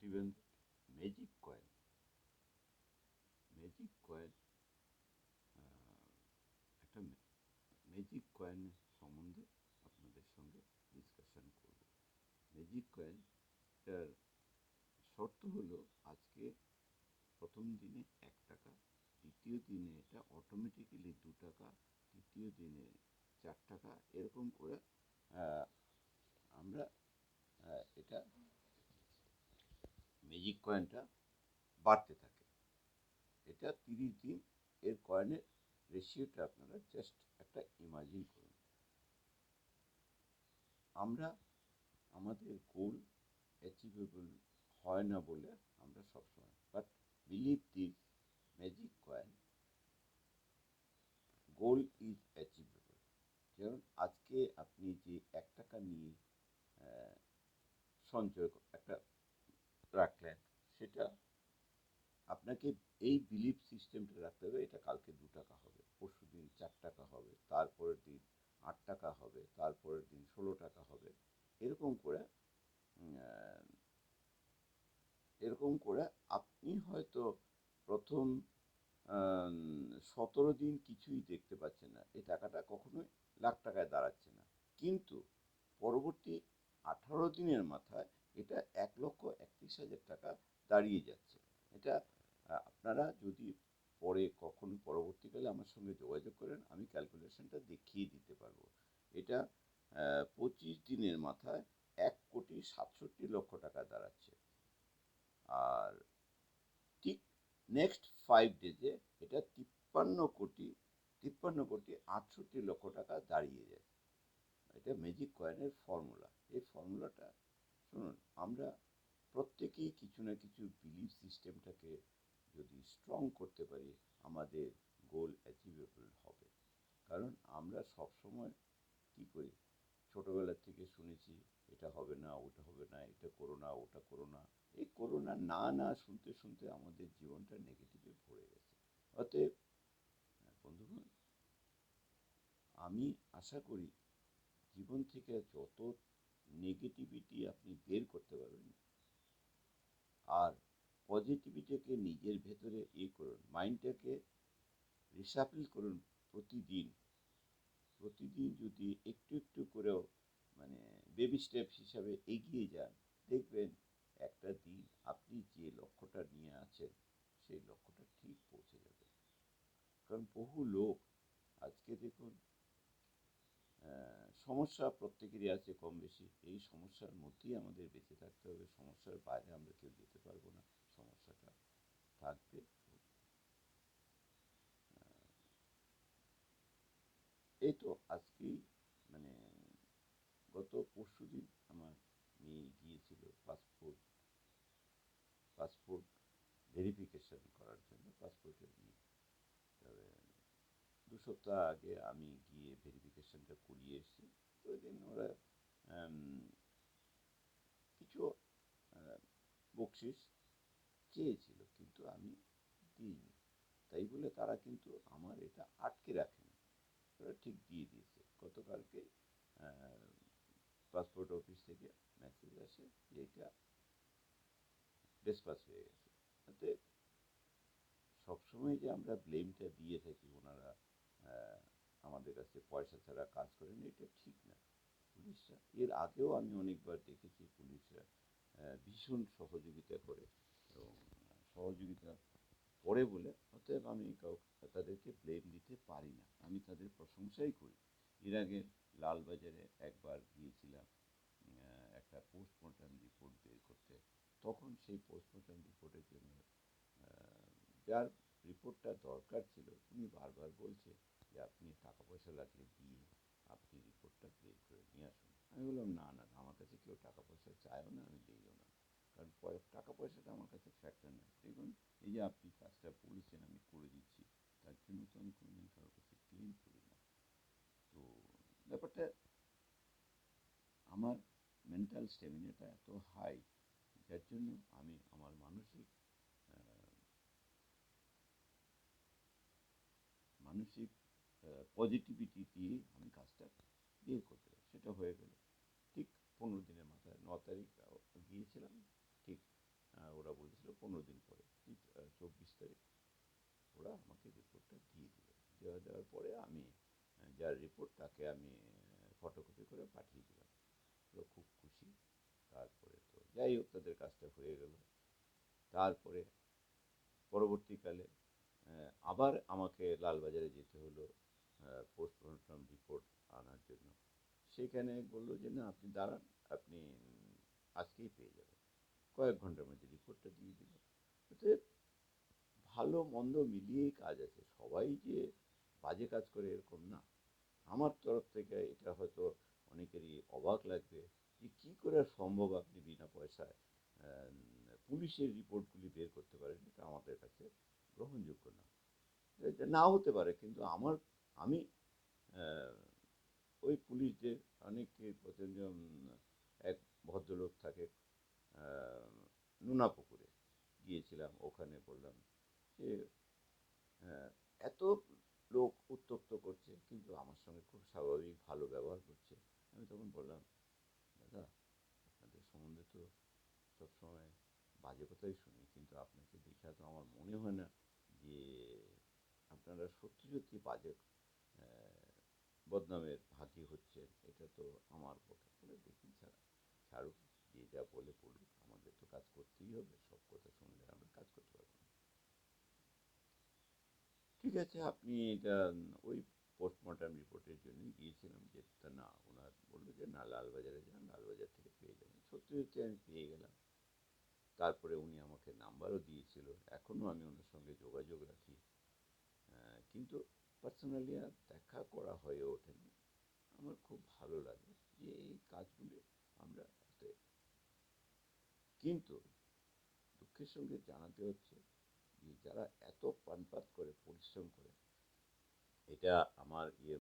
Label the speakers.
Speaker 1: প্রতিবন্ধী magic coin. Magic coin একটা magic কয়েনের সম্বন্ধে আপনাদের সঙ্গে ডিসকাশন করব। ম্যাজিক কয়েনটার শর্ত হলো আজকে প্রথম দিনে 1 টাকা, দ্বিতীয় দিনে এটা অটোমেটিক্যালি 2 টাকা, তৃতীয় দিনে 4 টাকা, এরকম করে আমরা এটা ম্যাজিক কয়েনটা বাড়তে থাকে। এটা 30 দিন। এর কয়েনের রেশিওটা আপনারা জাস্ট একটা ইমাজিন করুন। আমরা আমাদের গোল অ্যাচিভেবল হয় না বলে আমরা সবসময়, but believe this magic coin, goal is achievable. যেমন আজকে আপনি যে 1 টাকা নিয়ে সঞ্চয় একটা রাখলেন, সেটা আপনাকে এই বিলিভ সিস্টেমটা রাখতে হবে, এটা কালকে 2 টাকা হবে, পরশু দিন 4 টাকা হবে, তারপরের দিন 8 টাকা হবে, তারপরের দিন 16 টাকা হবে। এরকম করে এরকম করে আপনি হয়তো প্রথম 17 দিন কিছুই দেখতে পাচ্ছেন না, এই টাকাটা কখনোই লাখ টাকায় দাঁড়াচ্ছে না, কিন্তু পরবর্তী 18 দিনের মাথায় এটা 1,31,000 টাকা দাঁড়িয়ে যাচ্ছে। এটা আপনারা যদি পরে কখনো পরবর্তীকালে আমার সঙ্গে যোগাযোগ করেন, আমি ক্যালকুলেশনটা দেখিয়ে দিতে পারবো। এটা 25 দিনের মাথায় 1,67,00,000 টাকা দাঁড়াচ্ছে। আর ঠিক নেক্সট 5 ডেজে এটা 53,68,00,000 টাকা দাঁড়িয়ে যায়। এটা ম্যাজিক কয়েনের ফর্মুলা। এই ফর্মুলাটা শুনুন, আমরা প্রত্যেকেই কিছু না কিছু বিলিভ সিস্টেমটাকে যদি স্ট্রং করতে পারি, আমাদের গোল অ্যাচিভেবল হবে। কারণ আমরা সবসময় কী করি, ছোটোবেলার থেকে শুনেছি এটা হবে না, ওটা হবে না, এটা করো না, ওটা করো না। এই করোনা না না শুনতে শুনতে আমাদের জীবনটা নেগেটিভে ভরে গেছে। অতএব বন্ধুগণ, আমি আশা করি জীবন থেকে যত নেগেটিভিটি আপনি বের করতে পারবেন, আর পজিটিভিটিকে নিজের ভেতরে করুন, মাইন্ডটাকে রিসাফল করুন। প্রতিদিন প্রতিদিন যদি একটু একটু করেও মানে বেবি স্টেপস হিসাবে এগিয়ে যান, দেখবেন একটা দিন আপনি যে লক্ষ্যটা নিয়ে আছেন সেই লক্ষ্যটা ঠিক পৌঁছে যাবে। কারণ বহু লোক আজকে দেখুন, সমস্যা প্রত্যেকেরই আছে কম বেশি, এই সমস্যার মধ্যেই আমাদের বেঁচে থাকতে হবে, সমস্যার বাইরে আমরা কেউ যেতে পারবো না, সমস্যাটা থাকবে। এই তো আজকেই মানে গত পরশু দিন আমার মেয়ে গিয়েছিল পাসপোর্ট ভেরিফিকেশন করার জন্য, পাসপোর্টের নিয়ে। তবে 2 সপ্তাহ আগে আমি গিয়ে ভেরিফিকেশনটা করিয়ে এসেছি। তো ওই দিন ওরা কিছু বকশিস চেয়েছিল, কিন্তু আমি দিইনি। তাই বলে তারা কিন্তু আমার এটা আটকে রাখেনি, ওরা ঠিক দিয়ে দিয়েছে। গতকালকে পাসপোর্ট অফিস থেকে মেসেজ আসে যে এটা ডিসপাস হয়ে গেছে। তাতে সবসময় যে আমরা ব্লেমটা দিয়ে থাকি ওনারা আমাদের কাছে পয়সা ছাড়া কাজ করেন, এটা ঠিক না। পুলিশরা, এর আগেও আমি অনেকবার দেখেছি পুলিশরা ভীষণ সহযোগিতা করে এবং সহযোগিতা করে বলে, অতএব আমি তাদেরকে ব্লেম দিতে পারি না, আমি তাদের প্রশংসাই করি। এর আগে লালবাজারে একবার গিয়েছিলাম একটা পোস্টমর্টম রিপোর্ট বের করতে। তখন সেই পোস্টমর্টম রিপোর্টের জন্য যার রিপোর্টটা দরকার ছিল, উনি বারবার বলছে যে আপনি টাকা পয়সা লাগলে দিয়ে আপনি রিপোর্টটা বের করে নিয়ে আসুন। আমি বললাম না না, আমার কাছে কেউ টাকা পয়সা চায়ও না, আমি দিইও না। কারণ টাকা পয়সাটা আমার কাছে ফ্যাক্টর নয়। দেখুন, এই যে আপনি কাজটা বলেছেন আমি করে দিচ্ছি, তার জন্য তো আমি কোনোদিন কারোর কাছে ক্লেম করি না। তো ব্যাপারটা, আমার মেন্টাল স্ট্যামিনাটা এত হাই, যার জন্য আমি আমার মানসিক পজিটিভিটি দিয়ে আমি কাজটা বের করতে পারি। সেটা হয়ে গেল ঠিক 15 দিনের মাথায় 9 তারিখ গিয়েছিলাম, ঠিক পরে আমি যার রিপোর্ট তাকে আমি ফটোকপি করে পাঠিয়ে দিলাম। তো খুব খুশি। তারপরে তো যাই হোক, তাদের কাজটা হয়ে গেল। তারপরে পরবর্তীকালে আবার আমাকে লালবাজারে যেতে হলো পোস্টমর্টম রিপোর্ট আনার জন্য। সেখানে বললো যে না, আপনি দাঁড়ান, আপনি আজকেই পেয়ে যাবেন। কয়েক ঘন্টার মধ্যে রিপোর্টটা দিয়ে দিল। অতএব ভালো মন্দ মিলিয়েই কাজ আছে, সবাই যে বাজে কাজ করে এরকম না। আমার তরফ থেকে এটা হয়তো অনেকেরই অবাক লাগবে যে কী করে সম্ভব আপনি বিনা পয়সায় পুলিশের রিপোর্টগুলি বের করতে পারেন। এটা আমাদের কাছে গ্রহণযোগ্য না। এটা নাও হতে পারে, কিন্তু আমি আহ, ওই পুলিশদের অনেকে প্রতিজন, এক ভদ্রলোক থাকে নুনাপুকুরে, গিয়েছিলাম, ওখানে বললাম যে হ্যাঁ, এত লোক উত্তক্ত করছে কিন্তু আমার সঙ্গে খুব স্বাভাবিক ভালো ব্যবহার করছে। আমি তখন বললাম, দাদা, আপনাদের সম্বন্ধে তো সবসময় বাজে কথাই শুনি, কিন্তু আপনাকে দেখা তো আমার মনে হয় না যে আপনারা সত্যি সত্যি বাজে বদনামের ভাগী হচ্ছেন। এটা তো আমার কথা বলে, দেখুন স্যার, ছাড়ুন, যে যা বলে বলুক, আমাদের তো কাজ করতেই হবে, সব কথা শুনলে আমরা কাজ করতে পারবো না। ঠিক আছে, আপনি এটা ওই পোস্টমর্টম রিপোর্টের জন্যই গিয়েছিলাম, যে তা না, ওনার বললো যে না, লালবাজারে যান, লালবাজার থেকে পেয়ে যাবেন। সত্যি সত্যি আমি পেয়ে গেলাম। তারপরে উনি আমাকে নাম্বারও দিয়েছিল, এখনও আমি ওনার সঙ্গে যোগাযোগ রাখি। কিন্তু পার্সোনালি আর দেখা করা হয়ে ওঠেনি। আমার খুব ভালো লাগে যে এই কাজগুলি আমরা হাতে, কিন্তু দুঃখের সঙ্গে জানাতে হচ্ছে যে যারা এত প্রাণপাত করে পরিশ্রম করে, এটা আমার ইয়ে